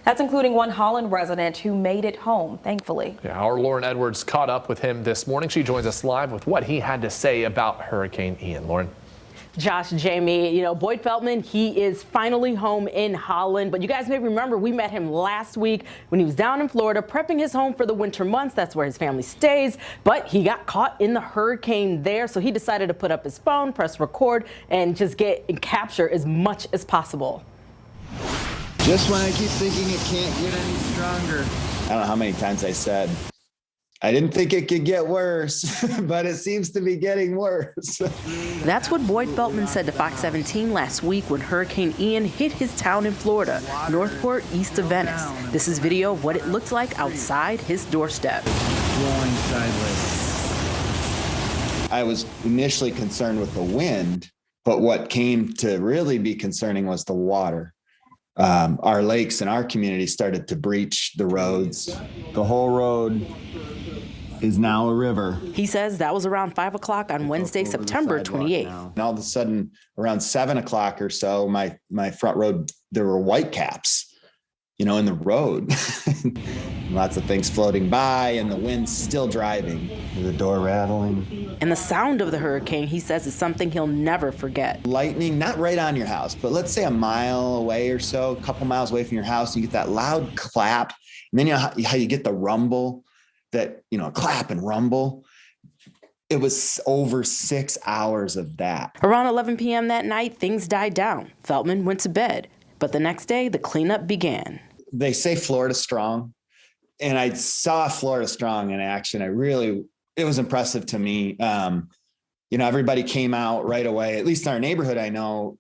That's including one Holland resident who made it home, thankfully. Yeah, our Lauren Edwards caught up with him this morning. She joins us live with what he had to say about Hurricane Ian. Lauren. Josh, Jamie, Boyd Feltman, he is finally home in Holland. But you guys may remember we met him last week when he was down in Florida prepping his home for the winter months. That's where his family stays. But he got caught in the hurricane there. So he decided to put up his phone, press record, and just get and capture as much as possible. Just when I keep thinking it can't get any stronger. I don't know how many times I said, I didn't think it could get worse, but it seems to be getting worse. That's what Boyd Feltman said to Fox 17 last week when Hurricane Ian hit his town in Florida, Northport, east of Venice. This is video of what it looked like outside his doorstep. Blowing sideways. I was initially concerned with the wind, but what came to really be concerning was the water. Our lakes in our community started to breach the roads. The whole road is now a river. He says that was around 5 o'clock on Wednesday, September 28th. And all of a sudden, around 7 o'clock or so, my front road, there were whitecaps, in the road. Lots of things floating by and the wind's still driving. The door rattling. And the sound of the hurricane, he says, is something he'll never forget. Lightning, not right on your house, but let's say a mile away or so, a couple miles away from your house, you get that loud clap. And then how you get the rumble, that, clap and rumble. It was over 6 hours of that. Around 11 p.m. that night, things died down. Feltman went to bed. But the next day, the cleanup began. They say Florida strong. And I saw Florida strong in action. It was impressive to me. Everybody came out right away. At least in our neighborhood, I know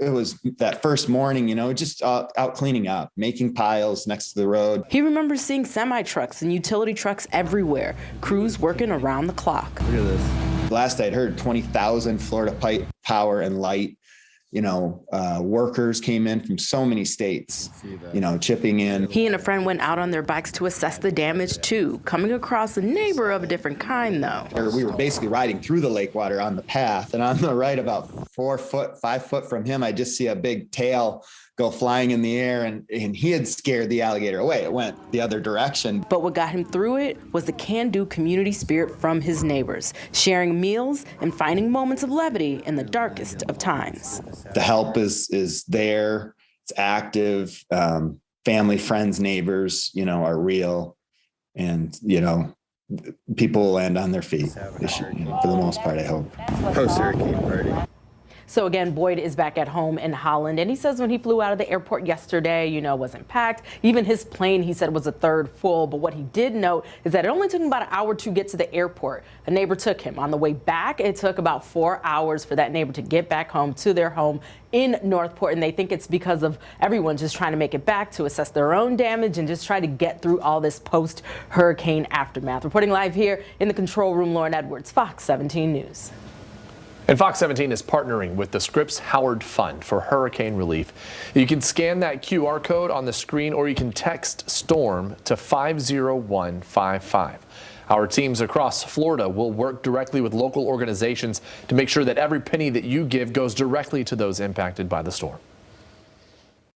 it was that first morning, just out cleaning up, making piles next to the road. He remembers seeing semi-trucks and utility trucks everywhere, crews working around the clock. Look at this. Last I'd heard 20,000 Florida power and light. Workers came in from so many states, chipping in. He and a friend went out on their bikes to assess the damage too, coming across a neighbor of a different kind though. We were basically riding through the lake water on the path, and on the right about 5 foot from him, I just see a big tail go flying in the air, and he had scared the alligator away. It went the other direction. But what got him through it was the can-do community spirit from his neighbors, sharing meals and finding moments of levity in the darkest of times. The help is there. It's active. Family, friends, neighbors, are real, and people will land on their feet. They should, for the most part, I hope. Post-hurricane party. So again, Boyd is back at home in Holland, and he says when he flew out of the airport yesterday, wasn't packed. Even his plane, he said, was a third full. But what he did note is that it only took him about an hour to get to the airport. A neighbor took him. On the way back, it took about 4 hours for that neighbor to get back home to their home in Northport. And they think it's because of everyone just trying to make it back to assess their own damage and just try to get through all this post-hurricane aftermath. Reporting live here in the control room, Lauren Edwards, Fox 17 News. And Fox 17 is partnering with the Scripps Howard Fund for hurricane relief. You can scan that QR code on the screen, or you can text STORM to 50155. Our teams across Florida will work directly with local organizations to make sure that every penny that you give goes directly to those impacted by the storm.